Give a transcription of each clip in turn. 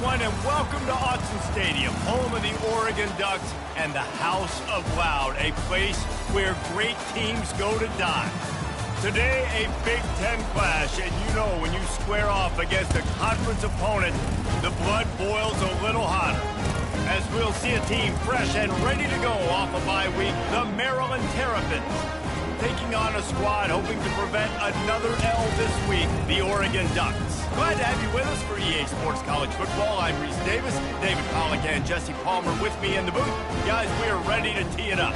everyone, and welcome to Autzen Stadium, home of the Oregon Ducks and the House of Loud, a place where great teams go to die. Today, a Big Ten clash, and you know when you square off against a conference opponent, the blood boils a little hotter. As we'll see a team fresh and ready to go off a bye week, the Maryland Terrapins. Taking on a squad hoping to prevent another L this week, the Oregon Ducks. Glad to have you with us for EA Sports College Football. I'm Reese Davis, David Pollack and Jesse Palmer with me in the booth. Guys, we are ready to tee it up.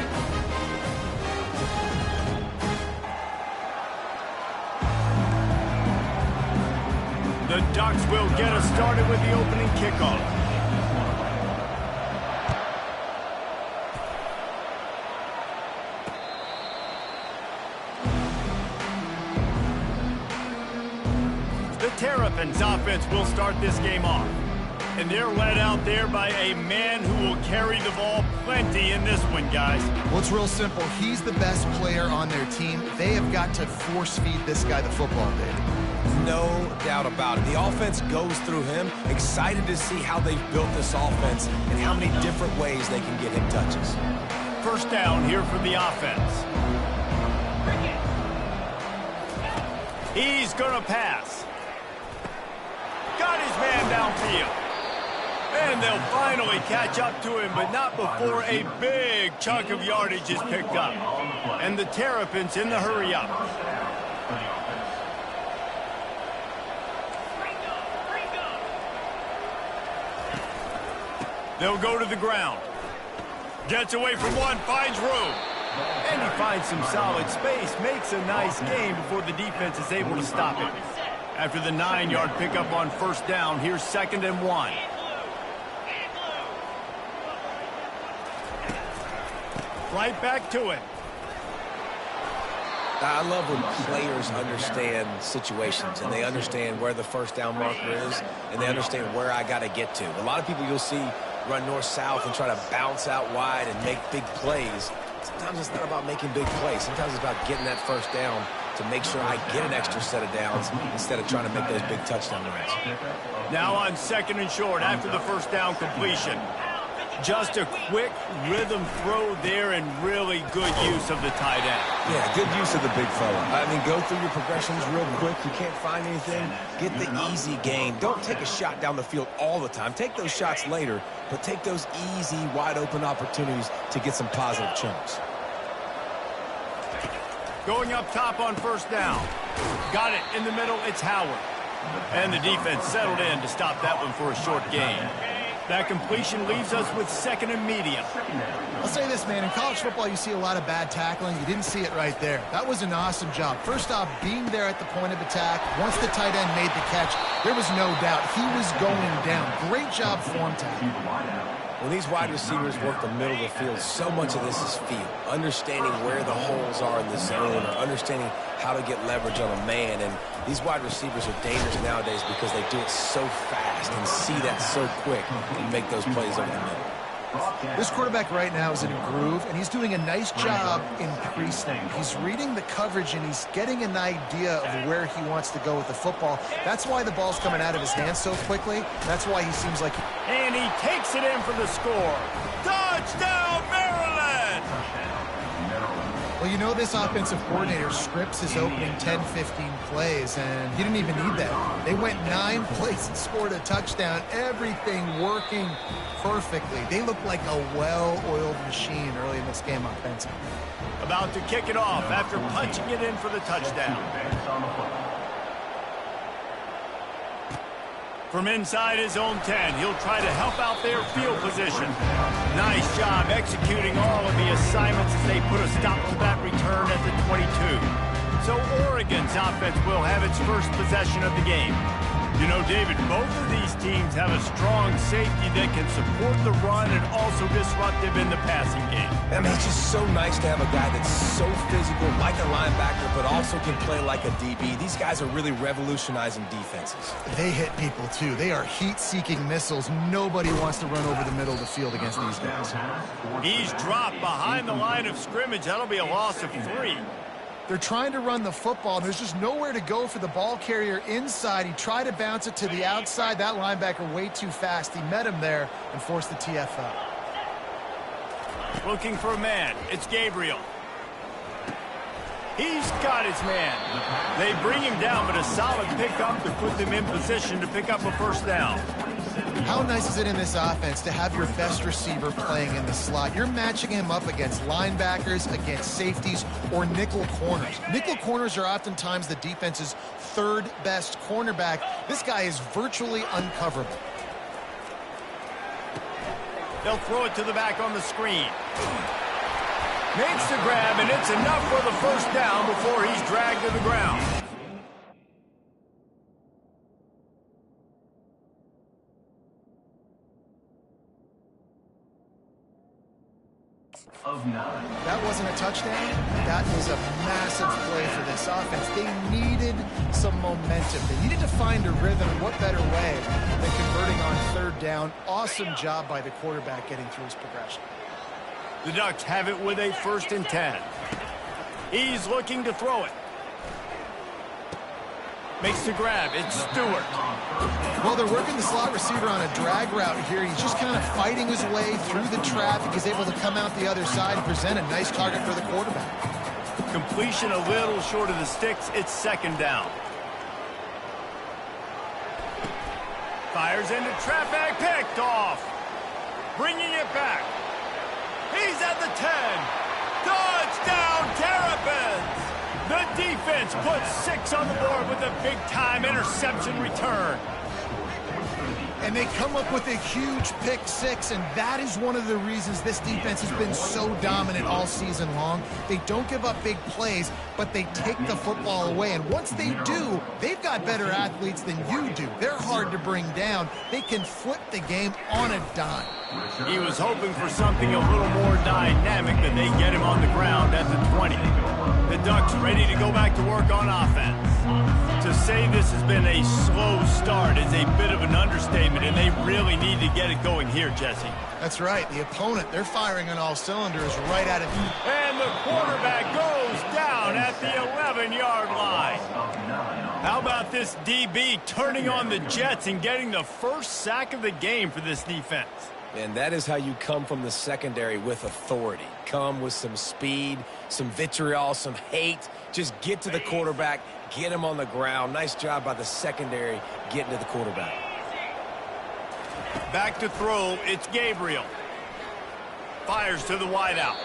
The Ducks will get us started with the opening kickoff. Terrapins offense will start this game off. And they're led out there by a man who will carry the ball plenty in this one, guys. Well, it's real simple. He's the best player on their team. They have got to force-feed this guy the football, David. No doubt about it. The offense goes through him. Excited to see how they've built this offense and how many different ways they can get him touches. First down here for the offense. He's going to pass. Got his man downfield. And they'll finally catch up to him, but not before a big chunk of yardage is picked up. And the Terrapins in the hurry up. They'll go to the ground. Gets away from one, finds room. And he finds some solid space, makes a nice gain before the defense is able to stop it. After the 9-yard pickup on first down, here's 2nd and 1. Right back to it. I love when players understand situations and they understand where the first down marker is and they understand where I got to get to. A lot of people you'll see run north-south and try to bounce out wide and make big plays. Sometimes it's not about making big plays. Sometimes it's about getting that first down to make sure I get an extra set of downs instead of trying to make those big touchdown runs. Now on 2nd and short after the first down completion. Just a quick rhythm throw there and really good use of the tight end. Yeah, good use of the big fella. I mean, go through your progressions real quick. You can't find anything. Get the easy gain. Don't take a shot down the field all the time. Take those shots later, but take those easy, wide-open opportunities to get some positive chunks. Going up top on first down. Got it in the middle, it's Howard. And the defense settled in to stop that one for a short gain. That completion leaves us with 2nd and medium. I'll say this, man. In college football, you see a lot of bad tackling. You didn't see it right there. That was an awesome job. First off, being there at the point of attack. Once the tight end made the catch, there was no doubt he was going down. Great job form tackle. When these wide receivers work the middle of the field, so much of this is feel. Understanding where the holes are in the zone or understanding how to get leverage on a man. And these wide receivers are dangerous nowadays because they do it so fast and see that so quick and make those plays over the middle. This quarterback right now is in a groove, and he's doing a nice job in pre-snap. He's reading the coverage, and he's getting an idea of where he wants to go with the football. That's why the ball's coming out of his hands so quickly. That's why he seems like... And he takes it in for the score. Touchdown, Maryland! Well, you know this offensive coordinator scripts his opening 10, 15 plays, and he didn't even need that. They went 9 plays and scored a touchdown. Everything working perfectly. They look like a well-oiled machine early in this game offensively. About to kick it off after punching it in for the touchdown. From inside his own 10, he'll try to help out their field position. Nice job executing all of the assignments as they put a stop to that return at the 22. So Oregon's offense will have its first possession of the game. You know, David, both of these teams have a strong safety that can support the run and also disruptive in the passing game. I mean, it's just so nice to have a guy that's so physical, like a linebacker, but also can play like a DB. These guys are really revolutionizing defenses. They hit people, too. They are heat-seeking missiles. Nobody wants to run over the middle of the field against these guys. He's dropped behind the line of scrimmage. That'll be a loss of 3. They're trying to run the football. There's just nowhere to go for the ball carrier inside. He tried to bounce it to the outside. That linebacker way too fast. He met him there and forced the TFL. Looking for a man. It's Gabriel. He's got his man. They bring him down, but a solid pickup to put them in position to pick up a first down. How nice is it in this offense to have your best receiver playing in the slot? You're matching him up against linebackers, against safeties, or nickel corners. Nickel corners are oftentimes the defense's third best cornerback. This guy is virtually uncoverable. They'll throw it to the back on the screen. Makes the grab, and it's enough for the first down before he's dragged to the ground. That wasn't a touchdown. That was a massive play for this offense. They needed some momentum. They needed to find a rhythm. What better way than converting on third down? Awesome job by the quarterback getting through his progression. The Ducks have it with a 1st and 10. He's looking to throw it. Makes the grab. It's Stewart. Well, they're working the slot receiver on a drag route here. He's just kind of fighting his way through the traffic. He's able to come out the other side and present a nice target for the quarterback. Completion a little short of the sticks. It's 2nd down. Fires into traffic. Picked off. Bringing it back. He's at the 10. Touchdown, Terrapins! The defense puts 6 on the board with a big-time interception return. And they come up with a huge pick 6, and that is one of the reasons this defense has been so dominant all season long. They don't give up big plays, but they take the football away. And once they do, they've got better athletes than you do. They're hard to bring down. They can flip the game on a dime. He was hoping for something a little more dynamic, but they get him on the ground at the 20. The Ducks ready to go back to work on offense. To say this has been a slow start is a bit of an understatement, and they really need to get it going here, Jesse. That's right. The opponent, they're firing on all cylinders right at it. And the quarterback goes down at the 11-yard line. How about this DB turning on the Jets and getting the first sack of the game for this defense? And that is how you come from the secondary with authority. Come with some speed, some vitriol, some hate. Just get to the quarterback, get him on the ground. Nice job by the secondary getting to the quarterback. Back to throw, it's Gabriel. Fires to the wideout.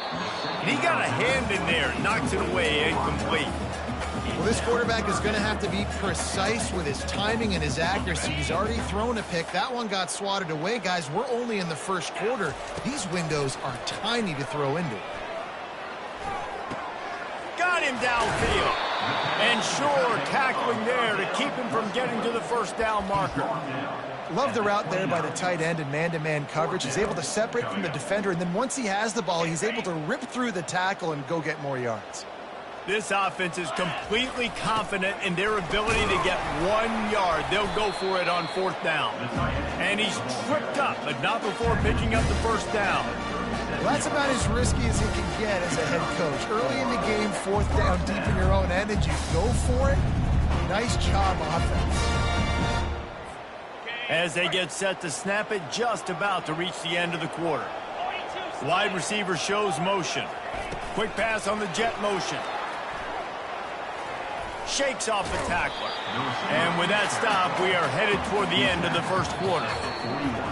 And he got a hand in there, knocks it away, incomplete. Well, this quarterback is going to have to be precise with his timing and his accuracy. He's already thrown a pick. That one got swatted away. Guys, we're only in the first quarter. These windows are tiny to throw into. Got him downfield. And sure, tackling there to keep him from getting to the first down marker. Love the route there by the tight end in man-to-man coverage. He's able to separate from the defender, and then once he has the ball, he's able to rip through the tackle and go get more yards. This offense is completely confident in their ability to get 1 yard. They'll go for it on 4th down. And he's tripped up, but not before picking up the first down. Well, that's about as risky as he can get as a head coach. Early in the game, 4th down deep in your own end, and you go for it. Nice job, offense. As they get set to snap it, just about to reach the end of the quarter. Wide receiver shows motion. Quick pass on the jet motion. Shakes off the tackler. And with that stop, we are headed toward the end of the first quarter.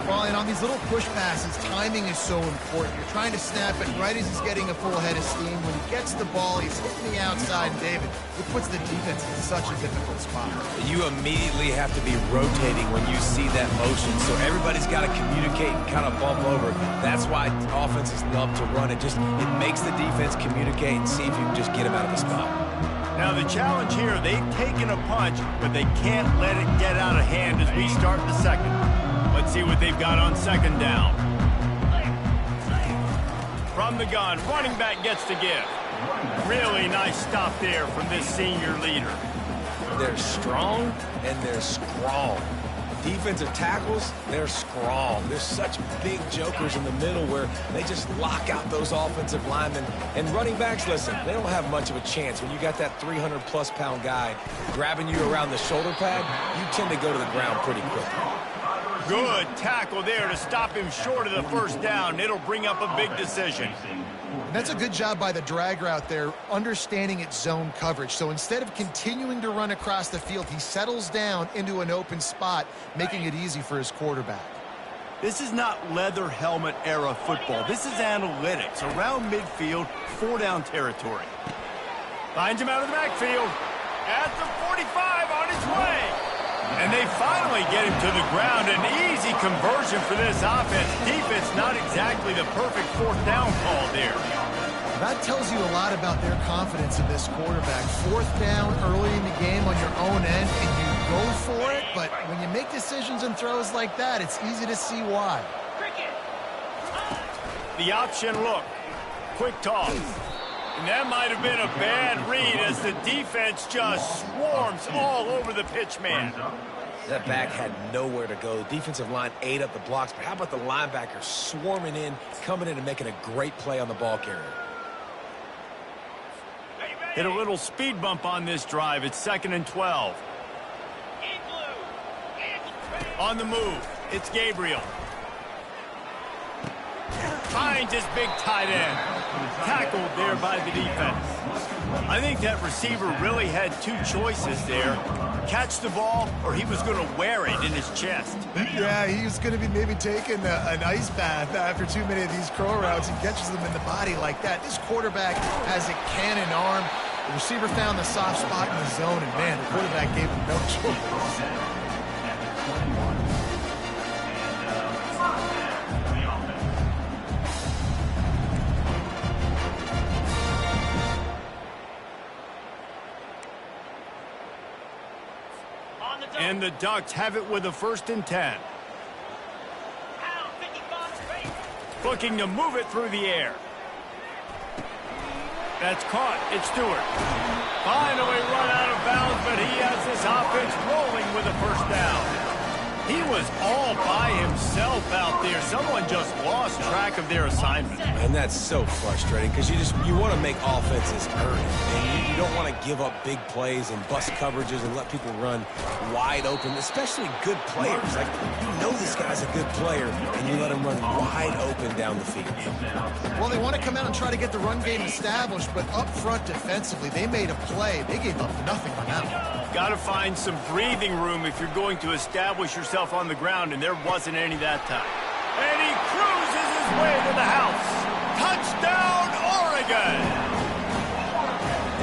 Well, and on these little push passes, timing is so important. You're trying to snap it right as he's getting a full head of steam. When he gets the ball, he's hitting the outside, David. It puts the defense in such a difficult spot. You immediately have to be rotating when you see that motion, so everybody's got to communicate and kind of bump over. That's why offenses love to run it. It makes the defense communicate and see if you can just get him out of the spot. Now the challenge here, they've taken a punch, but they can't let it get out of hand as we start the second. Let's see what they've got on 2nd down. From the gun, running back gets to give. Really nice stop there from this senior leader. They're strong and they're strong. defensive tackles, they're strong. There's such big jokers in the middle where they just lock out those offensive linemen. And running backs, listen, they don't have much of a chance. When you got that 300-plus pound guy grabbing you around the shoulder pad, you tend to go to the ground pretty quickly. Good tackle there to stop him short of the first down. It'll bring up a big decision. That's a good job by the drag route there, understanding its zone coverage. So instead of continuing to run across the field, he settles down into an open spot, making it easy for his quarterback. This is not leather helmet era football. This is analytics. Around midfield, 4-down territory. Finds him out of the backfield. At the 45 on his way. And they finally get him to the ground. An easy conversion for this offense. Defense not exactly the perfect 4th down call there. That tells you a lot about their confidence in this quarterback. 4th down early in the game on your own end, and you go for it. But when you make decisions and throws like that, it's easy to see why. The option look. Quick toss. And that might have been a bad read as the defense just swarms all over the pitch man. That back had nowhere to go. The defensive line ate up the blocks, but how about the linebacker swarming in, coming in and making a great play on the ball carrier? Hit a little speed bump on this drive. It's 2nd and 12. On the move, it's Gabriel. Finds his big tight end. Tackled there by the defense. I think that receiver really had 2 choices there. Catch the ball, or he was going to wear it in his chest. Yeah, he was going to be maybe taking an ice bath after too many of these crow routes. He catches them in the body like that. This quarterback has a cannon arm. The receiver found the soft spot in the zone, and man, the quarterback gave him no choice. And the Ducks have it with a 1st and 10. Looking to move it through the air. That's caught. It's Stewart. Finally run out of bounds, but he has this offense rolling with a 1st down. He was all by himself out there. Someone just lost track of their assignment. And that's so frustrating because you want to make offenses earn it. And you don't want to give up big plays and bust coverages and let people run wide open, especially good players. Like, you know this guy's a good player, and you let him run wide open down the field. Well, they want to come out and try to get the run game established, but up front defensively, they made a play. They gave up nothing on that one. Got to find some breathing room if you're going to establish yourself on the ground, and there wasn't any that time. And he cruises his way to the house. Touchdown, Oregon!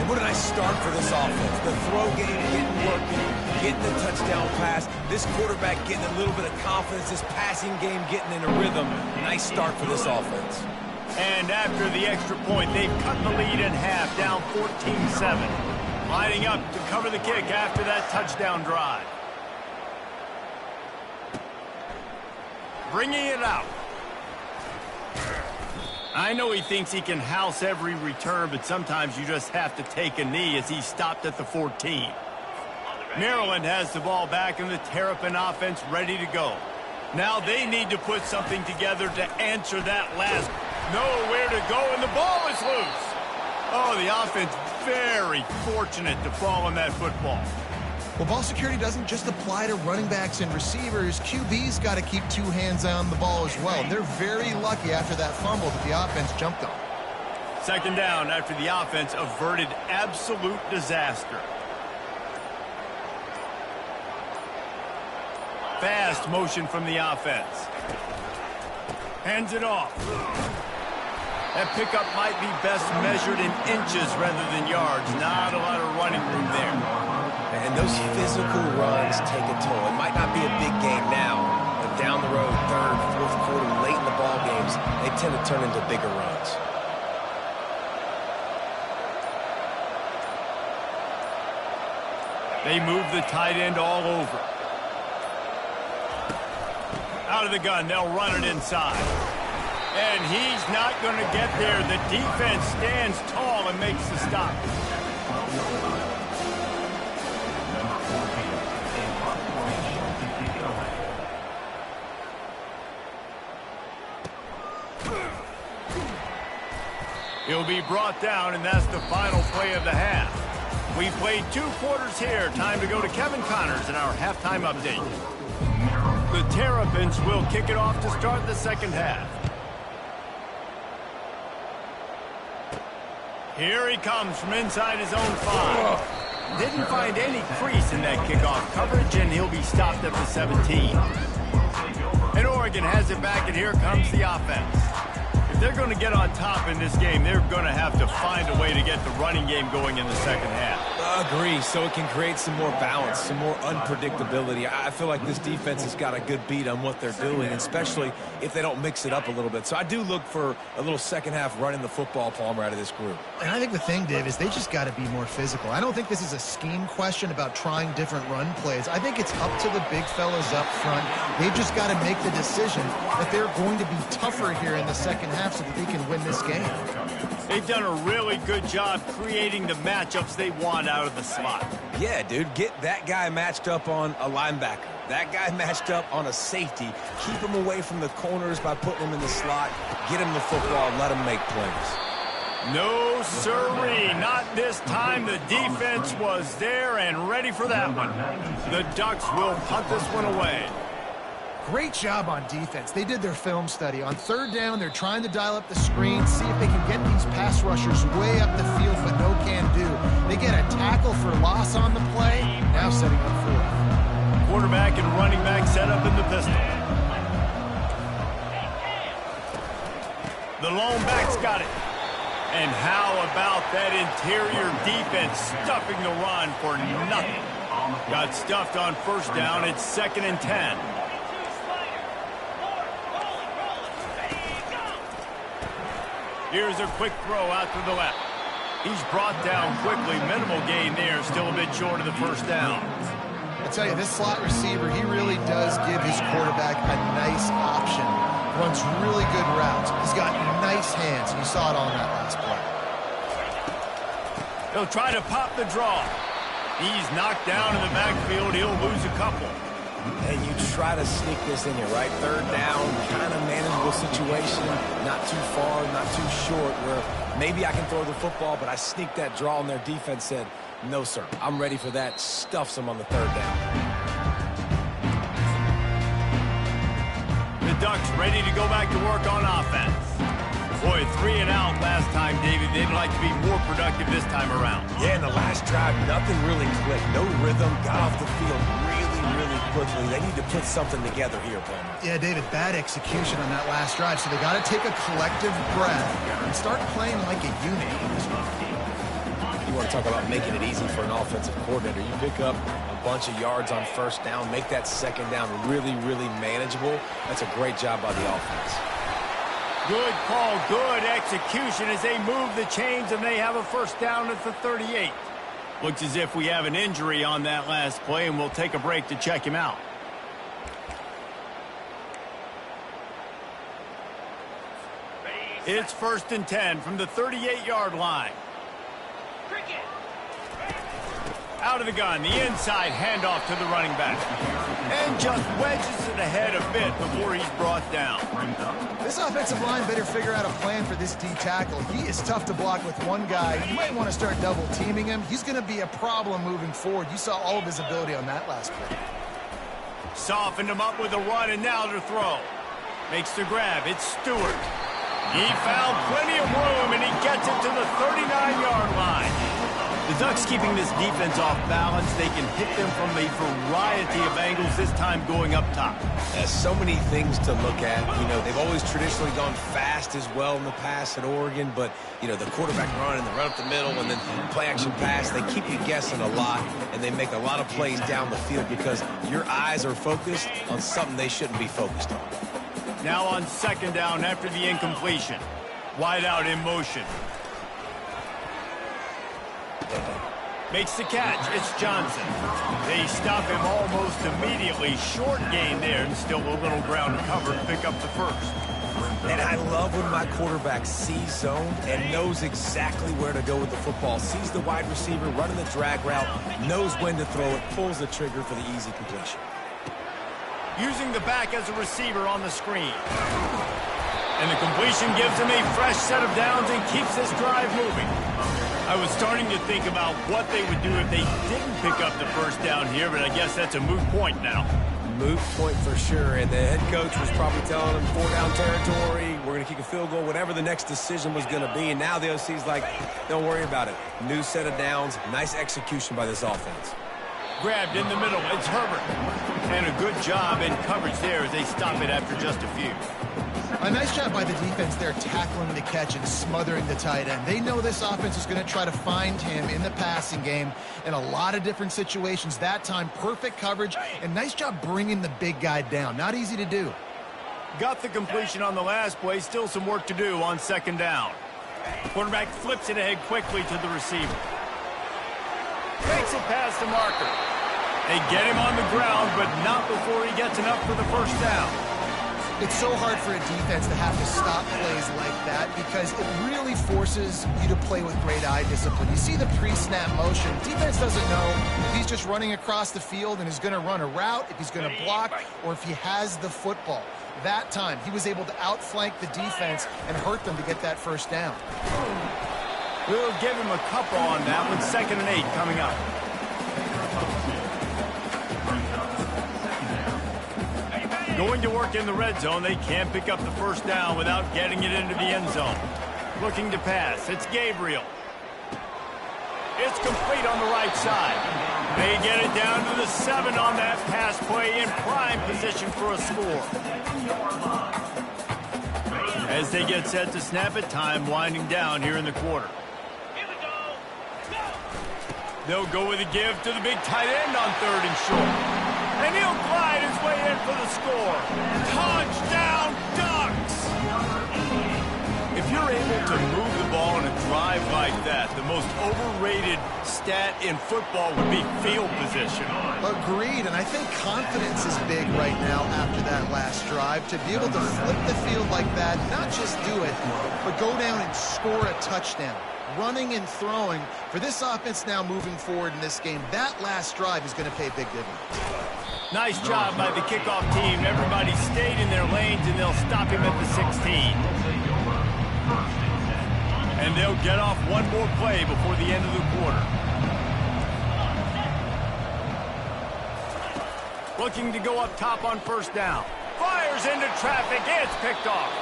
And what a nice start for this offense. The throw game getting working, getting the touchdown pass. This quarterback getting a little bit of confidence. This passing game getting in a rhythm. Nice start for this offense. And after the extra point, they've cut the lead in half, down 14-7. Lining up to cover the kick after that touchdown drive. Bringing it out. I know he thinks he can house every return, but sometimes you just have to take a knee as he stopped at the 14. Maryland has the ball back and the Terrapin offense ready to go. Now they need to put something together to answer that last. Nowhere to go, and the ball is loose. Oh, the offense very fortunate to fall on that football. Well, ball security doesn't just apply to running backs and receivers. QB's got to keep 2 hands on the ball as well. They're very lucky after that fumble that the offense jumped on. 2nd down after the offense averted absolute disaster. Fast motion from the offense. Hands it off. That pickup might be best measured in inches rather than yards. Not a lot of running room there. And those physical runs take a toll. It might not be a big game now, but down the road, 3rd, 4th quarter, late in the ball games, they tend to turn into bigger runs. They move the tight end all over. Out of the gun, they'll run it inside. And he's not going to get there. The defense stands tall and makes the stop. He'll be brought down, and that's the final play of the half. We played 2 quarters here. Time to go to Kevin Connors in our halftime update. The Terrapins will kick it off to start the second half. Here he comes from inside his own 5. Didn't find any crease in that kickoff coverage, and he'll be stopped at the 17. And Oregon has it back, and here comes the offense. If they're going to get on top in this game, they're going to have to find a way to get the running game going in the second half. Agree, so it can create some more balance, some more unpredictability. I feel like this defense has got a good beat on what they're doing, especially if they don't mix it up a little bit. So I do look for a little second half running the football, Palmer, out of this group. And I think the thing, Dave, is they just got to be more physical. I don't think this is a scheme question about trying different run plays. I think it's up to the big fellas up front. They've just got to make the decision that they're going to be tougher here in the second half so that they can win this game. They've done a really good job creating the matchups they want out of the slot. Yeah, dude, get that guy matched up on a linebacker. That guy matched up on a safety. Keep him away from the corners by putting him in the slot. Get him the football, let him make plays. No, sirree, not this time. The defense was there and ready for that one. The Ducks will punt this one away. Great job on defense. They did their film study. On third down, they're trying to dial up the screen, see if they can get these pass rushers way up the field, but no can do. They get a tackle for loss on the play, now setting up fourth. Quarterback and running back set up in the pistol. The lone back's got it. And how about that interior defense stuffing the run for nothing? Got stuffed on first down. It's 2nd and 10. Here's a quick throw out to the left. He's brought down quickly. Minimal gain there. Still a bit short of the first down. I tell you, this slot receiver, he really does give his quarterback a nice option. Runs really good routes. He's got nice hands. You saw it on that last play. He'll try to pop the draw. He's knocked down in the backfield. He'll lose a couple. And you try to sneak this in here, right? Third down, kind of manageable situation. Not too far, not too short, where maybe I can throw the football, but I sneak that draw, and their defense said, no, sir, I'm ready for that. Stuffs them on the third down. The Ducks ready to go back to work on offense. Boy, 3 and out last time, David. They'd like to be more productive this time around. Yeah, in the last drive, nothing really clicked. No rhythm, got off the field really quickly. They need to put something together here, Palmer. Yeah, David, bad execution on that last drive, so they got to take a collective breath and start playing like a unit in this one. You want to talk about making it easy for an offensive coordinator. You pick up a bunch of yards on first down, make that second down really manageable. That's a great job by the offense. Good call, good execution as they move the chains, and they have a first down at the 38. Looks as if we have an injury on that last play, and we'll take a break to check him out. It's 1st and 10 from the 38-yard line. Out of the gun, the inside handoff to the running back. And just wedges it ahead a bit before he's brought down. This offensive line better figure out a plan for this D tackle. He is tough to block with one guy. You might want to start double teaming him. He's going to be a problem moving forward. You saw all of his ability on that last play. Softened him up with a run, and now to throw. Makes the grab. It's Stewart. He found plenty of room, and he gets it to the 39-yard line. The Ducks keeping this defense off balance. They can hit them from a variety of angles, this time going up top. There's so many things to look at. You know, they've always traditionally gone fast as well in the past at Oregon, but, you know, the quarterback run and the run up the middle and then play-action pass, they keep you guessing a lot, and they make a lot of plays down the field because your eyes are focused on something they shouldn't be focused on. Now on 2nd down after the incompletion. Wide out in motion. Makes the catch. It's Johnson. They stop him almost immediately. Short gain there, and still a little ground to cover to pick up the first. And I love when my quarterback sees zone and knows exactly where to go with the football. Sees the wide receiver running the drag route, knows when to throw it, pulls the trigger for the easy completion. Using the back as a receiver on the screen. And the completion gives them a fresh set of downs and keeps this drive moving. I was starting to think about what they would do if they didn't pick up the first down here, but I guess that's a moot point now. Moot point for sure, and the head coach was probably telling them 4-down territory, we're going to kick a field goal, whatever the next decision was going to be, and now the OC's like, don't worry about it. New set of downs, nice execution by this offense. Grabbed in the middle, it's Herbert. And a good job in coverage there as they stop it after just a few. A nice job by the defense there, tackling the catch and smothering the tight end. They know this offense is going to try to find him in the passing game in a lot of different situations. That time, perfect coverage, and nice job bringing the big guy down. Not easy to do. Got the completion on the last play. Still some work to do on second down. Quarterback flips it ahead quickly to the receiver. Takes it past the marker. They get him on the ground, but not before he gets enough for the first down. It's so hard for a defense to have to stop plays like that because it really forces you to play with great eye discipline. You see the pre-snap motion. Defense doesn't know if he's just running across the field and is going to run a route, if he's going to block, or if he has the football. That time, he was able to outflank the defense and hurt them to get that first down. We'll give him a couple on that with 2nd and 8 coming up. Going to work in the red zone, they can't pick up the first down without getting it into the end zone. Looking to pass, it's Gabriel. It's complete on the right side. They get it down to the 7 on that pass play in prime position for a score. As they get set to snap it, time winding down here in the quarter. They'll go with a give to the big tight end on 3rd and short. And he'll glide his way in for the score. Touchdown, Ducks! If you're able to move the ball in a drive like that, the most overrated stat in football would be field position. Agreed, and I think confidence is big right now after that last drive. To be able to flip the field like that, not just do it, but go down and score a touchdown. Running and throwing, for this offense now moving forward in this game, that last drive is going to pay big dividends. Nice job by the kickoff team. Everybody stayed in their lanes, and they'll stop him at the 16. And they'll get off one more play before the end of the quarter. Looking to go up top on first down. Fires into traffic. It's picked off.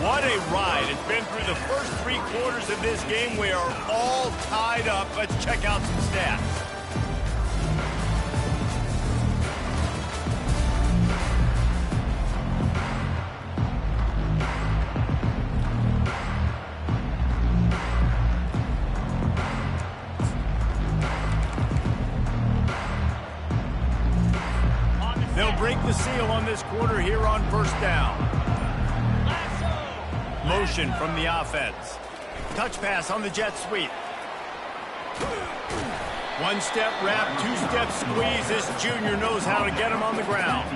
What a ride. It's been through the first 3 quarters of this game. We are all tied up. Let's check out some stats. They'll break the seal on this quarter here on first down. Motion from the offense. Touch pass on the jet sweep. 1-step wrap, 2-step squeeze. This junior knows how to get him on the ground.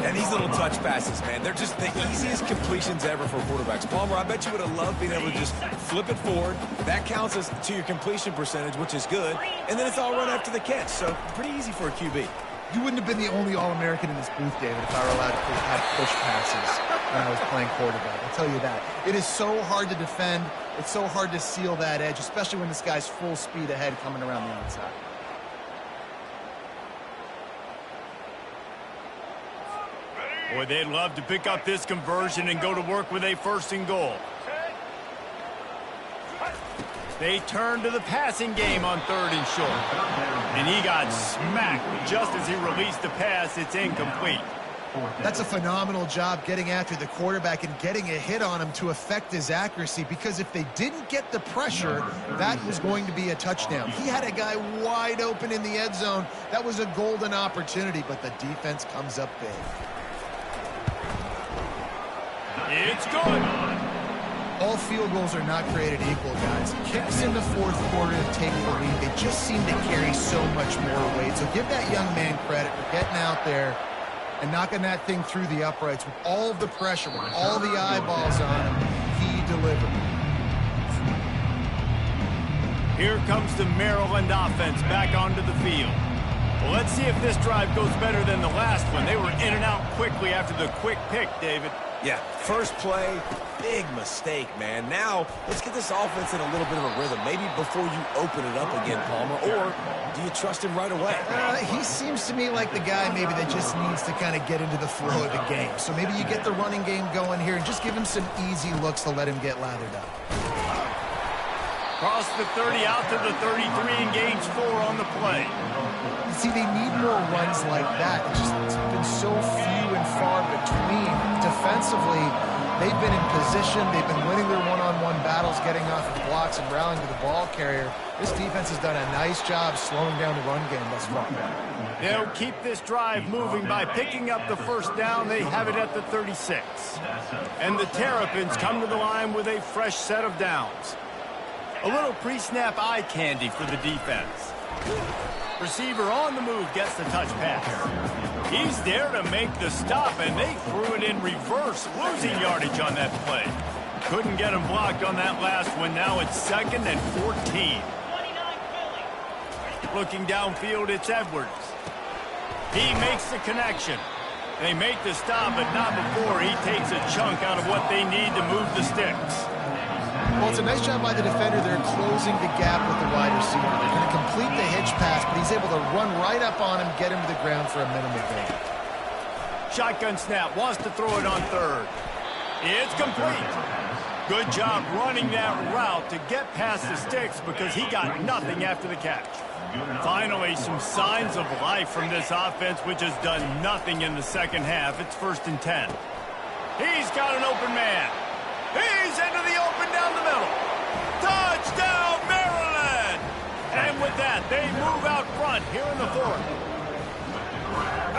And these little touch passes, man, they're just the easiest completions ever for quarterbacks. Palmer, I bet you would have loved being able to just flip it forward. That counts as to your completion percentage, which is good. And then it's all run after the catch, so pretty easy for a QB. You wouldn't have been the only All-American in this booth, David, if I were allowed to have push passes when I was playing quarterback. I'll tell you that. It is so hard to defend. It's so hard to seal that edge, especially when this guy's full speed ahead coming around the outside. Boy, they'd love to pick up this conversion and go to work with a 1st and goal. They turn to the passing game on 3rd and short. And he got smacked just as he released the pass. It's incomplete. That's a phenomenal job getting after the quarterback and getting a hit on him to affect his accuracy, because if they didn't get the pressure, that was going to be a touchdown. He had a guy wide open in the end zone. That was a golden opportunity, but the defense comes up big. It's good. All field goals are not created equal, guys. Kicks in the 4th quarter to take the lead. They just seem to carry so much more weight. So give that young man credit for getting out there and knocking that thing through the uprights with all of the pressure, with all the eyeballs on him. He delivered. Here comes the Maryland offense back onto the field. Well, let's see if this drive goes better than the last one. They were in and out quickly after the quick pick, David. Yeah, first play, big mistake, man. Now, let's get this offense in a little bit of a rhythm. Maybe before you open it up again, Palmer, or do you trust him right away? He seems to me like the guy maybe that just needs to kind of get into the flow of the game. So maybe you get the running game going here and just give him some easy looks to let him get lathered up. Cross the 30 out to the 33 and gains 4 on the play. You see, they need more runs like that. It's been so few and far between. Defensively, they've been in position. They've been winning their one-on-one battles, getting off of blocks and rallying to the ball carrier. This defense has done a nice job slowing down the run game thus far. They'll keep this drive moving by picking up the first down. They have it at the 36. And the Terrapins come to the line with a fresh set of downs. A little pre-snap eye candy for the defense. Receiver on the move gets the touch pass. He's there to make the stop, and they threw it in reverse, losing yardage on that play. Couldn't get him blocked on that last one. Now it's 2nd and 14. Looking downfield, it's Edwards. He makes the connection. They make the stop, but not before he takes a chunk out of what they need to move the sticks. Well, it's a nice job by the defender. They're closing the gap with the wide receiver. They're going to complete the hitch pass, but he's able to run right up on him, get him to the ground for a minimal gain. Shotgun snap, wants to throw it on 3rd. It's complete. Good job running that route to get past the sticks because he got nothing after the catch. Finally, some signs of life from this offense, which has done nothing in the second half. It's 1st and 10. He's got an open man. He's into the open down the middle. Touchdown, Maryland! And with that, they move out front here in the 4th.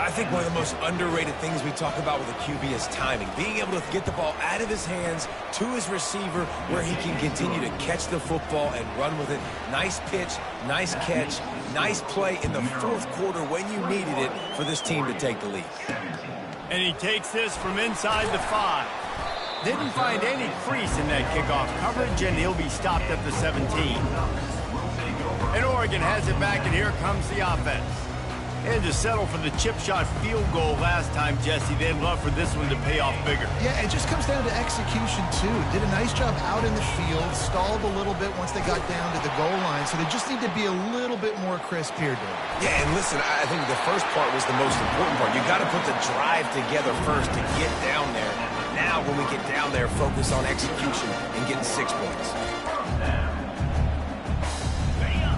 I think one of the most underrated things we talk about with a QB is timing. Being able to get the ball out of his hands to his receiver where he can continue to catch the football and run with it. Nice pitch, nice catch, nice play in the 4th quarter when you needed it for this team to take the lead. And he takes this from inside the 5. Didn't find any crease in that kickoff coverage, and he'll be stopped at the 17. And Oregon has it back, and here comes the offense. And to settle for the chip shot field goal last time, Jesse, they'd love for this one to pay off bigger. Yeah, it just comes down to execution, too. Did a nice job out in the field, stalled a little bit once they got down to the goal line, so they just need to be a little bit more crisp here, Dave. Yeah, and listen, I think the first part was the most important part. You got to put the drive together first to get down there. Now, when we get down there, focus on execution and getting 6 points.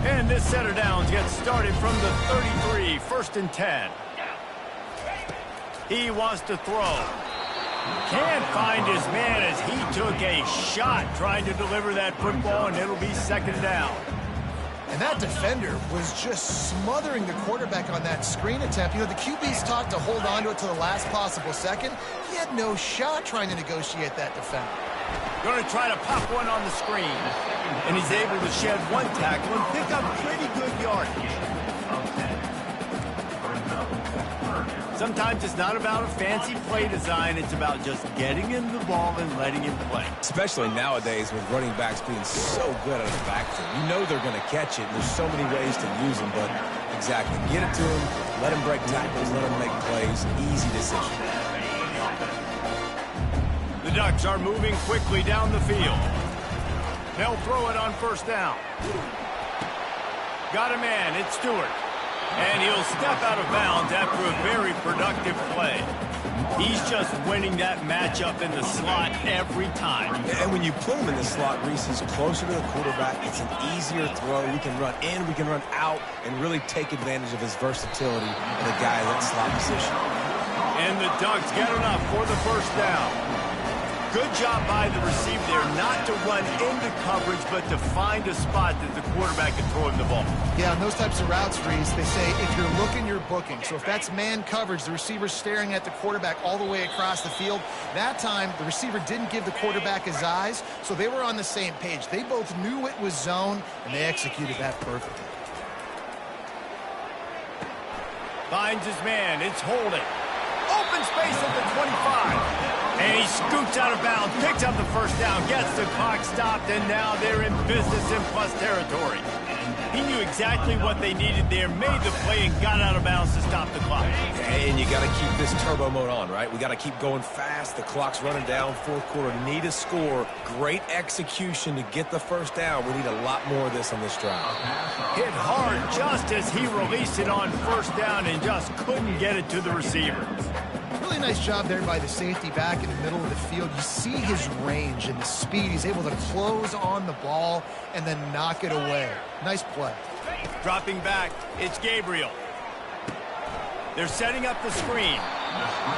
And this set of downs gets started from the 33, 1st and 10. He wants to throw. Can't find his man as he took a shot trying to deliver that football, and it'll be 2nd down. And that defender was just smothering the quarterback on that screen attempt. You know, the QB's taught to hold on to it to the last possible second. He had no shot trying to negotiate that defender. Going to try to pop one on the screen. And he's able to shed one tackle and pick up pretty good yardage. Sometimes it's not about a fancy play design. It's about just getting him the ball and letting him play. Especially nowadays with running backs being so good out of the backfield. You know they're going to catch it, and there's so many ways to use them, but exactly. Get it to him, let him break tackles, let him make plays. Easy decision. The Ducks are moving quickly down the field. They'll throw it on 1st down. Got a man, it's Stewart. And he'll step out of bounds after a very productive play. He's just winning that matchup in the slot every time. And when you put him in the slot, Reese is closer to the quarterback. It's an easier throw. We can run in, we can run out, and really take advantage of his versatility in the guy in that slot position. And the Ducks get enough for the 1st down. Good job by the receiver there not to run into coverage, but to find a spot that the quarterback can throw him the ball. Yeah, on those types of routes, Reese, they say if you're looking, you're booking. So if that's man coverage, the receiver's staring at the quarterback all the way across the field. That time, the receiver didn't give the quarterback his eyes, so they were on the same page. They both knew it was zone, and they executed that perfectly. Finds his man. It's Holding. Open space at the 25. And he scoots out of bounds, picks up the first down, gets the clock stopped, and now they're in business in plus territory. He knew exactly what they needed there, made the play, and got out of bounds to stop the clock. And you got to keep this turbo mode on, right? We got to keep going fast. The clock's running down, fourth quarter. Need a score. Great execution to get the first down. We need a lot more of this on this drive. Hit hard just as he released it on first down and just couldn't get it to the receiver. Really nice job there by the safety back in the middle of the field. You see his range and the speed. He's able to close on the ball and then knock it away. Nice play. Dropping back, it's Gabriel. They're setting up the screen.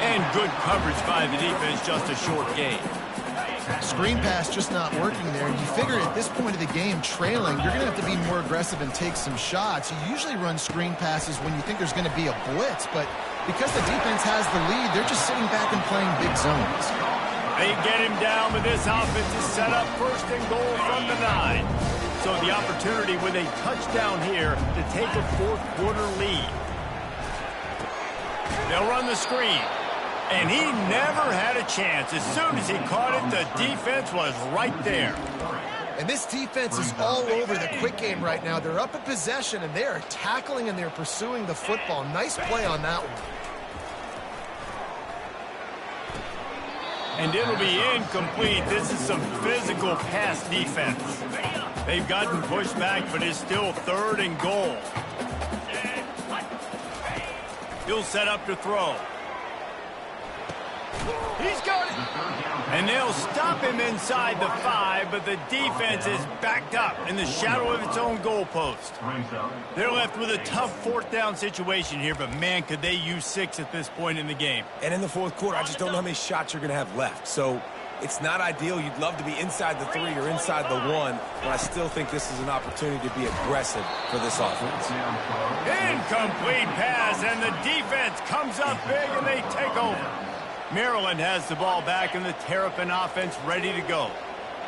And good coverage by the defense, just a short gain. Screen pass just not working there. You figure at this point of the game, trailing, you're going to have to be more aggressive and take some shots. You usually run screen passes when you think there's going to be a blitz, but because the defense has the lead, they're just sitting back and playing big zones. They get him down, but this offense is set up first and goal from the 9. So the opportunity with a touchdown here to take a fourth quarter lead. They'll run the screen. And he never had a chance. As soon as he caught it, the defense was right there. And this defense is all over the quick game right now. They're up in possession, and they are tackling and they're pursuing the football. Nice play on that one. And it'll be incomplete. This is some physical pass defense. They've gotten pushed back, but it's still third and goal. He'll set up to throw. He's got it. And they'll stop him inside the 5, but the defense is backed up in the shadow of its own goalpost. They're left with a tough fourth down situation here, but man, could they use 6 at this point in the game. And in the fourth quarter, I just don't know how many shots you're going to have left. So it's not ideal. You'd love to be inside the 3 or inside the 1, but I still think this is an opportunity to be aggressive for this offense. Incomplete pass, and the defense comes up big, and they take over. Maryland has the ball back and the Terrapin offense ready to go.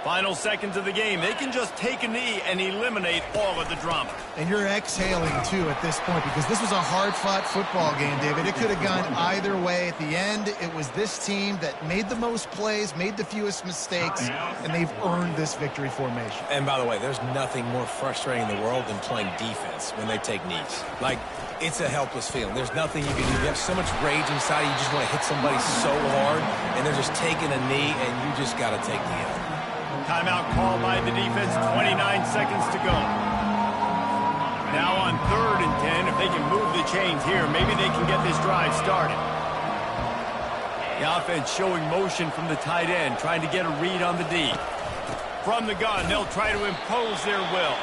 Final seconds of the game. They can just take a knee and eliminate all of the drama. And you're exhaling, too, at this point, because this was a hard-fought football game, David. It could have gone either way. At the end, it was this team that made the most plays, made the fewest mistakes, and they've earned this victory formation. And by the way, there's nothing more frustrating in the world than playing defense when they take knees. Like, it's a helpless feeling. There's nothing you can do. You have so much rage inside. You just want to hit somebody so hard, and they're just taking a knee, and you just got to take the L. Timeout called by the defense, 29 seconds to go. Now on 3rd and 10, if they can move the chains here, maybe they can get this drive started. The offense showing motion from the tight end, trying to get a read on the D. From the gun, they'll try to impose their will.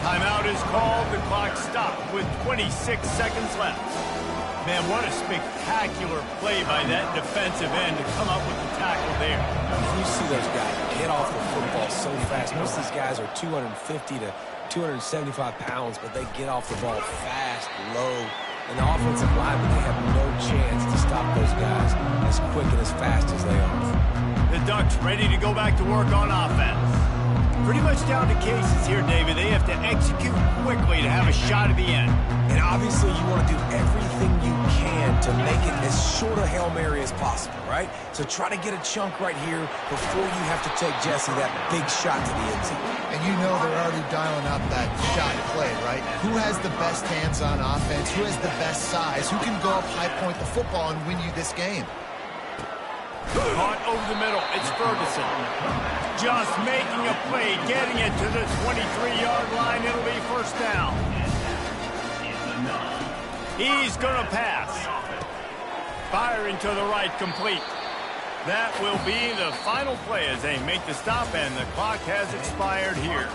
Timeout is called. The clock stopped with 26 seconds left. Man, what a spectacular play by that defensive end to come up with the tackle there. You see those guys get off the football so fast. Most of these guys are 250 to 275 pounds, but they get off the ball fast, low. And the offensive linemen, they have no chance to stop those guys as quick and as fast as they are. The Ducks ready to go back to work on offense. Pretty much down to cases here, David. They have to execute quickly to have a shot at the end. And obviously you want to do everything you can to make it as short a Hail Mary as possible, right? So try to get a chunk right here before you have to take Jesse that big shot to the end zone. And you know they're already dialing up that shot play, right? Who has the best hands on offense? Who has the best size? Who can go up high point the football and win you this game? Caught over the middle. It's Ferguson. Just making a play, getting it to the 23-yard line. It'll be first down. He's going to pass. Firing to the right, complete. That will be the final play as they make the stop, and the clock has expired here.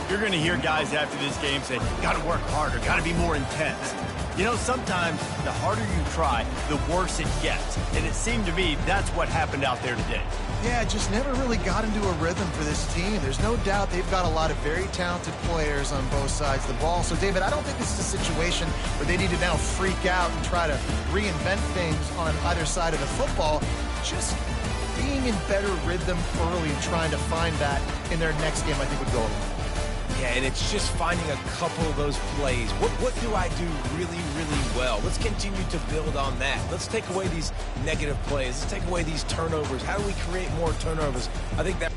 You're going to hear guys after this game say, got to work harder, got to be more intense. You know, sometimes the harder you try, the worse it gets. And it seemed to me that's what happened out there today. Yeah, just never really got into a rhythm for this team. There's no doubt they've got a lot of very talented players on both sides of the ball. So, David, I don't think this is a situation where they need to now freak out and try to reinvent things on either side of the football. Just being in better rhythm early and trying to find that in their next game, I think, would go a long way. Yeah, and it's just finding a couple of those plays. What do I do really, really well? Let's continue to build on that. Let's take away these negative plays. Let's take away these turnovers. How do we create more turnovers? I think that